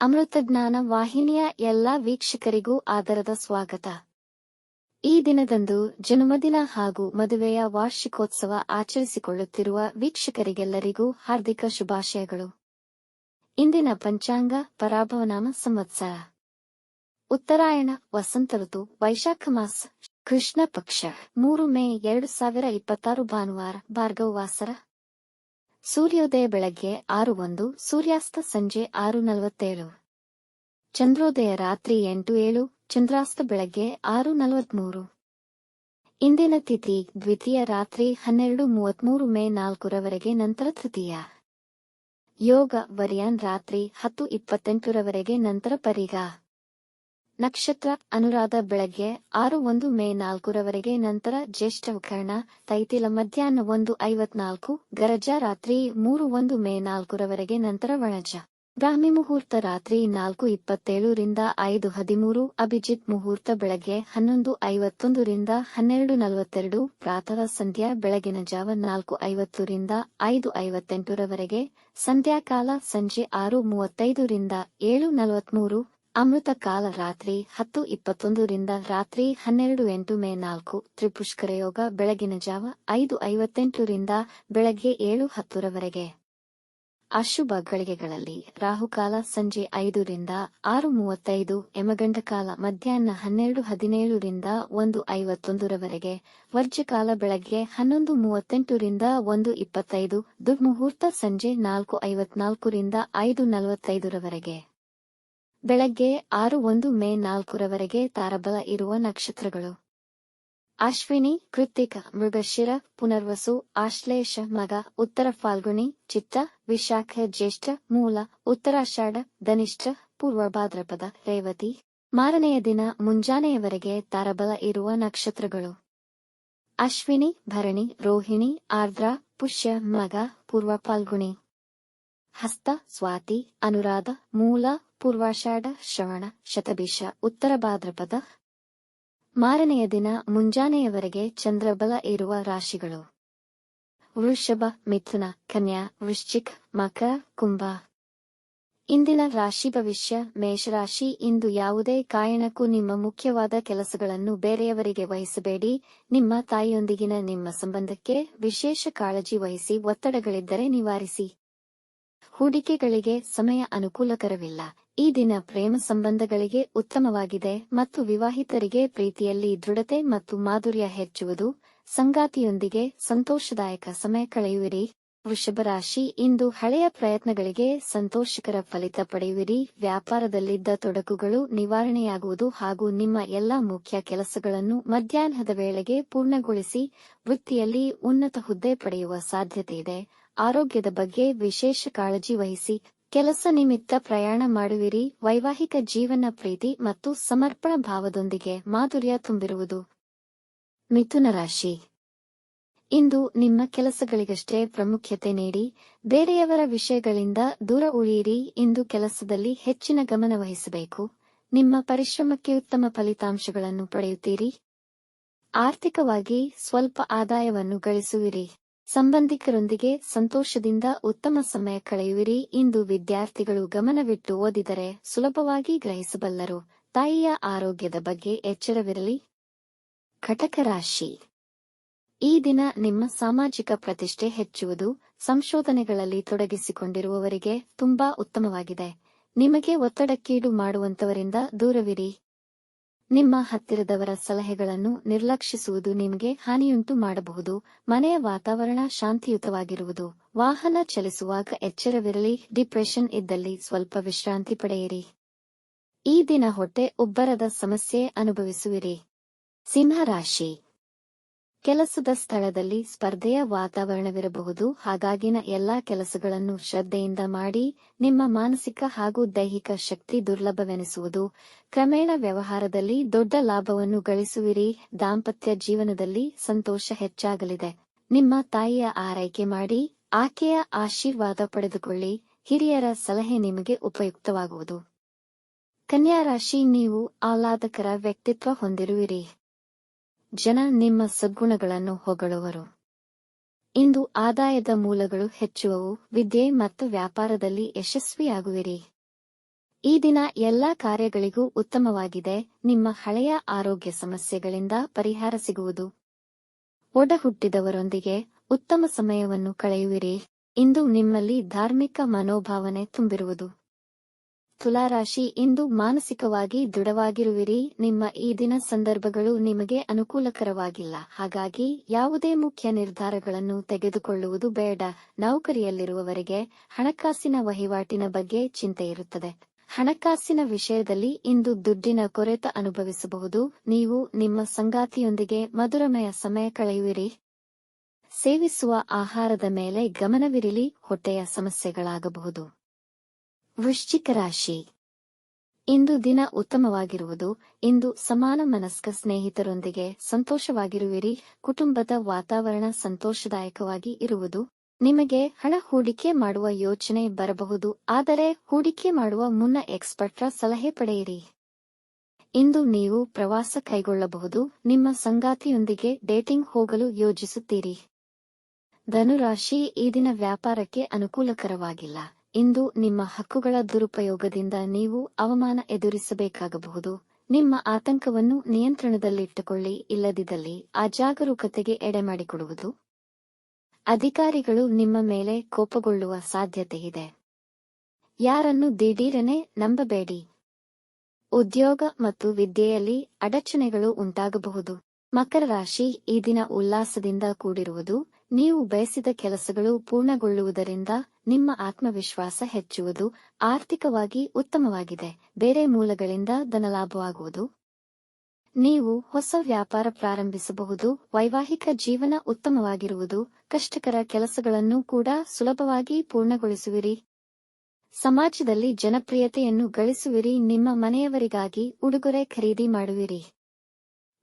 ಅಮೃತಜ್ಞಾನ ವಾಹಿನಿಯ ಎಲ್ಲಾ ವೀಕ್ಷಕರಿಗೂ ಆದರದ ಸ್ವಾಗತ. ಈ ದಿನದಂದು ಜನ್ಮದಿನ ಹಾಗೂ ಮದುವೆಯ ವಾರ್ಷಿಕೋತ್ಸವ ಆಚರಿಸಿಕೊಳ್ಳುತ್ತಿರುವ ವೀಕ್ಷಕರಿಗೆಲ್ಲರಿಗೂ ಹಾರ್ದಿಕ ಶುಭಾಶಯಗಳು. ಇಂದಿನ ಪಂಚಾಂಗ ಪರಾಭವನಾಮ ಸಂವತ್ಸರ ಉತ್ತರಾಯಣ ವಸಂತ ಋತು ವೈಶಾಖ ಮಾಸ ಕೃಷ್ಣ ಪಕ್ಷ 3 ಮೇ 2026 ಭಾನುವಾರ ಭಾರ್ಗವ ವಾಸರ. ಸೂರ್ಯೋದಯ ಬೆಳಗ್ಗೆ 6:01, ಸೂರ್ಯಾಸ್ತ ಸಂಜೆ 6:47. ಚಂದ್ರೋದಯ ರಾತ್ರಿ 8:07, ಚಂದ್ರಾಸ್ತ ಬೆಳಗ್ಗೆ 6:43. ಇಂದಿನ ತಿಥಿ ದ್ವಿತೀಯ ರಾತ್ರಿ 12:33 ಮೇ 4 ರವರೆಗೆ, ನಂತರ ತೃತೀಯ. ಯೋಗ ವರಿಯಾನ್ ರಾತ್ರಿ 10:28 ರವರೆಗೆ, ನಂತರ ಪರಿಗ. ನಕ್ಷತ್ರ ಅನುರಾಧ ಬೆಳಗ್ಗೆ 6:01 ಮೇ 4 ರವರೆಗೆ, ನಂತರ ಜ್ಯೇಷ್ಠ ಕರ್ಣ. ತೈತಿಲ ಮಧ್ಯಾಹ್ನ 1:54, ಗರಜ ರಾತ್ರಿ 3:01 ಮೇ 4 ರವರೆಗೆ, ನಂತರ ವಣಜ. ಬ್ರಾಹ್ಮಿ ಮುಹೂರ್ತ ರಾತ್ರಿ 4:27 ರಿಂದ 5:13, ಅಭಿಜಿತ್ ಮುಹೂರ್ತ ಬೆಳಗ್ಗೆ 11:51 ರಿಂದ 12:42, ಪ್ರಾತಃ ಸಂಧ್ಯಾ ಬೆಳಗಿನ ಜಾವ 4:50 ರಿಂದ 5:58 ರವರೆಗೆ, ಸಂಧ್ಯಾಕಾಲ ಸಂಜೆ 6:35 ರಿಂದ 7:43, ಅಮೃತ ಕಾಲ ರಾತ್ರಿ 10:21 ರಿಂದ ರಾತ್ರಿ 12:08 ಮೇ 4, ತ್ರಿಪುಷ್ಕರ ಯೋಗ ಬೆಳಗಿನ ಜಾವ 5:58 ರಿಂದ ಬೆಳಗ್ಗೆ 7:10 ರವರೆಗೆ. ಅಶುಭ ಗಳಿಗೆಗಳಲ್ಲಿ ರಾಹುಕಾಲ ಸಂಜೆ 5 ರಿಂದ 6:35, ಯಮಗಂಡ ಕಾಲ ಮಧ್ಯಾಹ್ನ 12:17 ರಿಂದ 1:51 ರವರೆಗೆ, ವರ್ಜ್ಯಕಾಲ ಬೆಳಗ್ಗೆ 11:38 ರಿಂದ 1:25, ದುರ್ಮುಹೂರ್ತ ಸಂಜೆ 4:54 ರಿಂದ 5:45 ರವರೆಗೆ. ಬೆಳಗ್ಗೆ 6:01 ಮೇ 4 ರವರೆಗೆ ತಾರಬಲ ಇರುವ ನಕ್ಷತ್ರಗಳು: ಅಶ್ವಿನಿ, ಕೃತ್ತಿಕ, ಮೃಗಶಿರ, ಪುನರ್ವಸು, ಆಶ್ಲೇಷ, ಮಗ, ಉತ್ತರ ಫಾಲ್ಗುಣಿ, ಚಿತ್ತ, ವಿಶಾಖ, ಜ್ಯೇಷ್ಠ, ಮೂಲ, ಉತ್ತರಾಷಾಢ, ಧನಿಷ್ಠ, ಪೂರ್ವ ಭಾದ್ರಪದ, ರೇವತಿ. ಮಾರನೆಯ ದಿನ ಮುಂಜಾನೆಯವರೆಗೆ ತಾರಬಲ ಇರುವ ನಕ್ಷತ್ರಗಳು: ಅಶ್ವಿನಿ, ಭರಣಿ, ರೋಹಿಣಿ, ಆರ್ದ್ರ, ಪುಷ್ಯ, ಮಗ, ಪೂರ್ವ ಫಾಲ್ಗುಣಿ. ಹಸ್ತ, ಸ್ವಾತಿ, ಅನುರಾಧ, ಮೂಲ, ಪೂರ್ವಾಷಾಢ, ಶ್ರವಣ, ಶತಭಿಷ, ಉತ್ತರ ಭಾದ್ರಪದ. ಮಾರನೆಯ ದಿನ ಮುಂಜಾನೆಯವರೆಗೆ ಚಂದ್ರಬಲ ಇರುವ ರಾಶಿಗಳು: ವೃಷಭ, ಮಿಥುನ, ಕನ್ಯಾ, ವೃಶ್ಚಿಕ, ಮಕರ, ಕುಂಭ. ಇಂದಿನ ರಾಶಿ ಭವಿಷ್ಯ: ಮೇಷರಾಶಿ, ಇಂದು ಯಾವುದೇ ಕಾರಣಕ್ಕೂ ನಿಮ್ಮ ಮುಖ್ಯವಾದ ಕೆಲಸಗಳನ್ನು ಬೇರೆಯವರಿಗೆ ವಹಿಸಬೇಡಿ. ನಿಮ್ಮ ತಾಯಿಯೊಂದಿಗಿನ ನಿಮ್ಮ ಸಂಬಂಧಕ್ಕೆ ವಿಶೇಷ ಕಾಳಜಿ ವಹಿಸಿ, ಒತ್ತಡಗಳಿದ್ದರೆ ನಿವಾರಿಸಿ. ಹೂಡಿಕೆಗಳಿಗೆ ಸಮಯ ಅನುಕೂಲಕರವಿಲ್ಲ. ಈ ದಿನ ಪ್ರೇಮ ಸಂಬಂಧಗಳಿಗೆ ಉತ್ತಮವಾಗಿದೆ ಮತ್ತು ವಿವಾಹಿತರಿಗೆ ಪ್ರೀತಿಯಲ್ಲಿ ದೃಢತೆ ಮತ್ತು ಮಾಧುರ್ಯ ಹೆಚ್ಚುವುದು. ಸಂಗಾತಿಯೊಂದಿಗೆ ಸಂತೋಷದಾಯಕ ಸಮಯ ಕಳೆಯುವಿರಿ. ವೃಷಭ ರಾಶಿ, ಇಂದು ಹಳೆಯ ಪ್ರಯತ್ನಗಳಿಗೆ ಸಂತೋಷಕರ ಫಲಿತ ಪಡೆಯುವಿರಿ. ವ್ಯಾಪಾರದಲ್ಲಿದ್ದ ತೊಡಕುಗಳು ನಿವಾರಣೆಯಾಗುವುದು ಹಾಗೂ ನಿಮ್ಮ ಎಲ್ಲಾ ಮುಖ್ಯ ಕೆಲಸಗಳನ್ನು ಮಧ್ಯಾಹ್ನದ ವೇಳೆಗೆ ಪೂರ್ಣಗೊಳಿಸಿ ವೃತ್ತಿಯಲ್ಲಿ ಉನ್ನತ ಹುದ್ದೆ ಪಡೆಯುವ ಸಾಧ್ಯತೆಯಿದೆ. ಆರೋಗ್ಯದ ಬಗ್ಗೆ ವಿಶೇಷ ಕಾಳಜಿ ವಹಿಸಿ. ಕೆಲಸ ನಿಮಿತ್ತ ಪ್ರಯಾಣ ಮಾಡುವಿರಿ. ವೈವಾಹಿಕ ಜೀವನ ಪ್ರೀತಿ ಮತ್ತು ಸಮರ್ಪಣಾ ಭಾವದೊಂದಿಗೆ ಮಾಧುರ್ಯ ತುಂಬಿರುವುದು. ಮಿಥುನ ರಾಶಿ, ಇಂದು ನಿಮ್ಮ ಕೆಲಸಗಳಿಗಷ್ಟೇ ಪ್ರಾಮುಖ್ಯತೆ ನೀಡಿ, ಬೇರೆಯವರ ವಿಷಯಗಳಿಂದ ದೂರ ಉಳಿಯಿರಿ. ಇಂದು ಕೆಲಸದಲ್ಲಿ ಹೆಚ್ಚಿನ ಗಮನ ವಹಿಸಬೇಕು. ನಿಮ್ಮ ಪರಿಶ್ರಮಕ್ಕೆ ಉತ್ತಮ ಫಲಿತಾಂಶಗಳನ್ನು ಪಡೆಯುತ್ತೀರಿ. ಆರ್ಥಿಕವಾಗಿ ಸ್ವಲ್ಪ ಆದಾಯವನ್ನು ಗಳಿಸುವಿರಿ. ಸಂಬಂಧಿಕರೊಂದಿಗೆ ಸಂತೋಷದಿಂದ ಉತ್ತಮ ಸಮಯ ಕಳೆಯುವಿರಿ. ಇಂದು ವಿದ್ಯಾರ್ಥಿಗಳು ಗಮನವಿಟ್ಟು ಓದಿದರೆ ಸುಲಭವಾಗಿ ಗ್ರಹಿಸಬಲ್ಲರು. ತಾಯಿಯ ಆರೋಗ್ಯದ ಬಗ್ಗೆ ಎಚ್ಚರವಿರಲಿ. ಕಟಕ ರಾಶಿ, ಈ ದಿನ ನಿಮ್ಮ ಸಾಮಾಜಿಕ ಪ್ರತಿಷ್ಠೆ ಹೆಚ್ಚುವುದು. ಸಂಶೋಧನೆಗಳಲ್ಲಿ ತೊಡಗಿಸಿಕೊಂಡಿರುವವರಿಗೆ ತುಂಬಾ ಉತ್ತಮವಾಗಿದೆ. ನಿಮಗೆ ಒತ್ತಡಕ್ಕೀಡು ಮಾಡುವಂತವರಿಂದ ದೂರವಿರಿ. ನಿಮ್ಮ ಹತ್ತಿರದವರ ಸಲಹೆಗಳನ್ನು ನಿರ್ಲಕ್ಷಿಸುವುದು ನಿಮಗೆ ಹಾನಿಯುಂಟು ಮಾಡಬಹುದು. ಮನೆಯ ವಾತಾವರಣ ಶಾಂತಿಯುತವಾಗಿರುವುದು. ವಾಹನ ಚಲಿಸುವಾಗ ಎಚ್ಚರವಿರಲಿ. ಡಿಪ್ರೆಷನ್ ಇದ್ದಲ್ಲಿ ಸ್ವಲ್ಪ ವಿಶ್ರಾಂತಿ ಪಡೆಯಿರಿ. ಈ ದಿನ ಹೊಟ್ಟೆ ಉಬ್ಬರದ ಸಮಸ್ಯೆ ಅನುಭವಿಸುವಿರಿ. ಸಿಂಹ ರಾಶಿ, ಕೆಲಸದ ಸ್ಥಳದಲ್ಲಿ ಸ್ಪರ್ಧೆಯ ವಾತಾವರಣವಿರಬಹುದು. ಹಾಗಾಗಿನ ಎಲ್ಲಾ ಕೆಲಸಗಳನ್ನು ಶ್ರದ್ಧೆಯಿಂದ ಮಾಡಿ. ನಿಮ್ಮ ಮಾನಸಿಕ ಹಾಗೂ ದೈಹಿಕ ಶಕ್ತಿ ದುರ್ಲಭವೆನಿಸುವುದು. ಕ್ರಮೇಣ ವ್ಯವಹಾರದಲ್ಲಿ ದೊಡ್ಡ ಲಾಭವನ್ನು ಗಳಿಸುವಿರಿ. ದಾಂಪತ್ಯ ಜೀವನದಲ್ಲಿ ಸಂತೋಷ ಹೆಚ್ಚಾಗಲಿದೆ. ನಿಮ್ಮ ತಾಯಿಯ ಆರೈಕೆ ಮಾಡಿ. ಆಕೆಯ ಆಶೀರ್ವಾದ ಪಡೆದುಕೊಳ್ಳಿ. ಹಿರಿಯರ ಸಲಹೆ ನಿಮಗೆ ಉಪಯುಕ್ತವಾಗುವುದು. ಕನ್ಯಾ ರಾಶಿ, ನೀವು ಆಹ್ಲಾದಕರ ವ್ಯಕ್ತಿತ್ವ ಹೊಂದಿರುವಿರಿ. ಜನ ನಿಮ್ಮ ಸದ್ಗುಣಗಳನ್ನು ಹೊಗಳುವರು. ಇಂದು ಆದಾಯದ ಮೂಲಗಳು ಹೆಚ್ಚುವವು. ವಿದ್ಯೆ ಮತ್ತು ವ್ಯಾಪಾರದಲ್ಲಿ ಯಶಸ್ವಿಯಾಗುವಿರಿ. ಈ ದಿನ ಎಲ್ಲಾ ಕಾರ್ಯಗಳಿಗೂ ಉತ್ತಮವಾಗಿದೆ. ನಿಮ್ಮ ಹಳೆಯ ಆರೋಗ್ಯ ಸಮಸ್ಯೆಗಳಿಂದ ಪರಿಹಾರ ಸಿಗುವುದು. ಒಡ ಹುಟ್ಟಿದವರೊಂದಿಗೆ ಉತ್ತಮ ಸಮಯವನ್ನು ಕಳೆಯುವಿರಿ. ಇಂದು ನಿಮ್ಮಲ್ಲಿ ಧಾರ್ಮಿಕ ಮನೋಭಾವನೆ ತುಂಬಿರುವುದು. ತುಲಾರಾಶಿ, ಇಂದು ಮಾನಸಿಕವಾಗಿ ದೃಢವಾಗಿರುವಿರಿ. ನಿಮ್ಮ ಈ ದಿನ ಸಂದರ್ಭಗಳು ನಿಮಗೆ ಅನುಕೂಲಕರವಾಗಿಲ್ಲ. ಹಾಗಾಗಿ ಯಾವುದೇ ಮುಖ್ಯ ನಿರ್ಧಾರಗಳನ್ನು ತೆಗೆದುಕೊಳ್ಳುವುದು ಬೇಡ. ನೌಕರಿಯಲ್ಲಿರುವವರಿಗೆ ಹಣಕಾಸಿನ ವಹಿವಾಟಿನ ಬಗ್ಗೆ ಚಿಂತೆ ಇರುತ್ತದೆ. ಹಣಕಾಸಿನ ವಿಷಯದಲ್ಲಿ ಇಂದು ದುಡ್ಡಿನ ಕೊರೆತ ಅನುಭವಿಸಬಹುದು. ನೀವು ನಿಮ್ಮ ಸಂಗಾತಿಯೊಂದಿಗೆ ಮಧುರಮಯ ಸಮಯ ಕಳೆಯುವಿರಿ. ಸೇವಿಸುವ ಆಹಾರದ ಮೇಲೆ ಗಮನವಿರಲಿ. ಹೊಟ್ಟೆಯ ಸಮಸ್ಯೆಗಳಾಗಬಹುದು. ವೃಶ್ಚಿಕ ರಾಶಿ, ಇಂದು ದಿನ ಉತ್ತಮವಾಗಿರುವುದು. ಇಂದು ಸಮಾನ ಮನಸ್ಕ ಸ್ನೇಹಿತರೊಂದಿಗೆ ಸಂತೋಷವಾಗಿರುವಿರಿ. ಕುಟುಂಬದ ವಾತಾವರಣ ಸಂತೋಷದಾಯಕವಾಗಿ ಇರುವುದು. ನಿಮಗೆ ಹಣ ಹೂಡಿಕೆ ಮಾಡುವ ಯೋಚನೆ ಬರಬಹುದು. ಆದರೆ ಹೂಡಿಕೆ ಮಾಡುವ ಮುನ್ನ ಎಕ್ಸ್ಪರ್ಟ್ರ ಸಲಹೆ ಪಡೆಯಿರಿ. ಇಂದು ನೀವು ಪ್ರವಾಸ ಕೈಗೊಳ್ಳಬಹುದು. ನಿಮ್ಮ ಸಂಗಾತಿಯೊಂದಿಗೆ ಡೇಟಿಂಗ್ ಹೋಗಲು ಯೋಜಿಸುತ್ತೀರಿ. ಧನುರಾಶಿ, ಈ ದಿನ ವ್ಯಾಪಾರಕ್ಕೆ ಅನುಕೂಲಕರವಾಗಿಲ್ಲ. ಇಂದು ನಿಮ್ಮ ಹಕ್ಕುಗಳ ದುರುಪಯೋಗದಿಂದ ನೀವು ಅವಮಾನ ಎದುರಿಸಬೇಕಾಗಬಹುದು. ನಿಮ್ಮ ಆತಂಕವನ್ನು ನಿಯಂತ್ರಣದಲ್ಲಿಟ್ಟುಕೊಳ್ಳಿ. ಇಲ್ಲದಿದ್ದಲ್ಲಿ ಅಜಾಗರೂಕತೆಗೆ ಎಡೆಮಾಡಿಕೊಡುವುದು. ಅಧಿಕಾರಿಗಳು ನಿಮ್ಮ ಮೇಲೆ ಕೋಪಗೊಳ್ಳುವ ಸಾಧ್ಯತೆಯಿದೆ. ಯಾರನ್ನು ದಿಢೀರನೆ ನಂಬಬೇಡಿ. ಉದ್ಯೋಗ ಮತ್ತು ವಿದ್ಯೆಯಲ್ಲಿ ಅಡಚಣೆಗಳು ಉಂಟಾಗಬಹುದು. ಮಕರ ರಾಶಿ, ಈ ದಿನ ಉಲ್ಲಾಸದಿಂದ ಕೂಡಿರುವುದು. ನೀವು ಬಯಸಿದ ಕೆಲಸಗಳು ಪೂರ್ಣಗೊಳ್ಳುವುದರಿಂದ ನಿಮ್ಮ ಆತ್ಮವಿಶ್ವಾಸ ಹೆಚ್ಚುವುದು. ಆರ್ಥಿಕವಾಗಿ ಉತ್ತಮವಾಗಿದೆ. ಬೇರೆ ಮೂಲಗಳಿಂದ ಧನಲಾಭವಾಗುವುದು. ನೀವು ಹೊಸ ವ್ಯಾಪಾರ ಪ್ರಾರಂಭಿಸಬಹುದು. ವೈವಾಹಿಕ ಜೀವನ ಉತ್ತಮವಾಗಿರುವುದು. ಕಷ್ಟಕರ ಕೆಲಸಗಳನ್ನು ಕೂಡ ಸುಲಭವಾಗಿ ಪೂರ್ಣಗೊಳಿಸುವಿರಿ. ಸಮಾಜದಲ್ಲಿ ಜನಪ್ರಿಯತೆಯನ್ನು ಗಳಿಸುವಿರಿ. ನಿಮ್ಮ ಮನೆಯವರಿಗಾಗಿ ಉಡುಗೊರೆ ಖರೀದಿ ಮಾಡುವಿರಿ.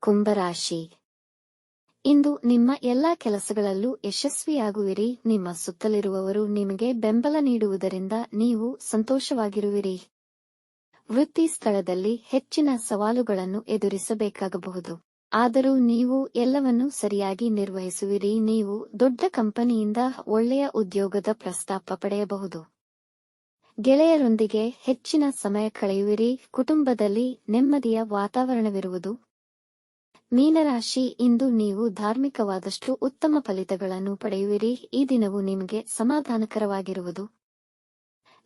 ಕುಂಭರಾಶಿ, ಇಂದು ನಿಮ್ಮ ಎಲ್ಲಾ ಕೆಲಸಗಳಲ್ಲೂ ಯಶಸ್ವಿಯಾಗುವಿರಿ. ನಿಮ್ಮ ಸುತ್ತಲಿರುವವರು ನಿಮಗೆ ಬೆಂಬಲ ನೀಡುವುದರಿಂದ ನೀವು ಸಂತೋಷವಾಗಿರುವಿರಿ. ವೃತ್ತಿ ಸ್ಥಳದಲ್ಲಿ ಹೆಚ್ಚಿನ ಸವಾಲುಗಳನ್ನು ಎದುರಿಸಬೇಕಾಗಬಹುದು. ಆದರೂ ನೀವು ಎಲ್ಲವನ್ನೂ ಸರಿಯಾಗಿ ನಿರ್ವಹಿಸುವಿರಿ. ನೀವು ದೊಡ್ಡ ಕಂಪನಿಯಿಂದ ಒಳ್ಳೆಯ ಉದ್ಯೋಗದ ಪ್ರಸ್ತಾಪ ಪಡೆಯಬಹುದು. ಗೆಳೆಯರೊಂದಿಗೆ ಹೆಚ್ಚಿನ ಸಮಯ ಕಳೆಯುವಿರಿ. ಕುಟುಂಬದಲ್ಲಿ ನೆಮ್ಮದಿಯ ವಾತಾವರಣವಿರುವುದು. ಮೀನರಾಶಿ, ಇಂದು ನೀವು ಧಾರ್ಮಿಕವಾದಷ್ಟು ಉತ್ತಮ ಫಲಿತಗಳನ್ನು ಪಡೆಯುವಿರಿ. ಈ ದಿನವು ನಿಮಗೆ ಸಮಾಧಾನಕರವಾಗಿರುವುದು.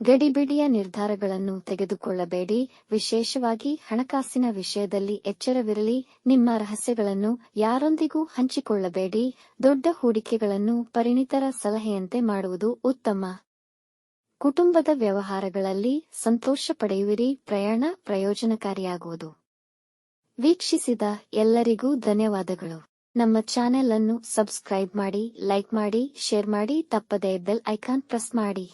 ಗಡಿಬಿಡಿಯ ನಿರ್ಧಾರಗಳನ್ನು ತೆಗೆದುಕೊಳ್ಳಬೇಡಿ. ವಿಶೇಷವಾಗಿ ಹಣಕಾಸಿನ ವಿಷಯದಲ್ಲಿ ಎಚ್ಚರವಿರಲಿ. ನಿಮ್ಮ ರಹಸ್ಯಗಳನ್ನು ಯಾರೊಂದಿಗೂ ಹಂಚಿಕೊಳ್ಳಬೇಡಿ. ದೊಡ್ಡ ಹೂಡಿಕೆಗಳನ್ನು ಪರಿಣಿತರ ಸಲಹೆಯಂತೆ ಮಾಡುವುದು ಉತ್ತಮ. ಕುಟುಂಬದ ವ್ಯವಹಾರಗಳಲ್ಲಿ ಸಂತೋಷ ಪಡೆಯುವಿರಿ. ಪ್ರಯಾಣ ಪ್ರಯೋಜನಕಾರಿಯಾಗುವುದು. ವೀಕ್ಷಿಸಿದ ಎಲ್ಲರಿಗೂ ಧನ್ಯವಾದಗಳು. ನಮ್ಮ ಚಾನೆಲ್ ಅನ್ನು ಸಬ್ಸ್ಕ್ರೈಬ್ ಮಾಡಿ, ಲೈಕ್ ಮಾಡಿ, ಶೇರ್ ಮಾಡಿ. ತಪ್ಪದೇ ಬೆಲ್ ಐಕಾನ್ ಪ್ರೆಸ್ ಮಾಡಿ.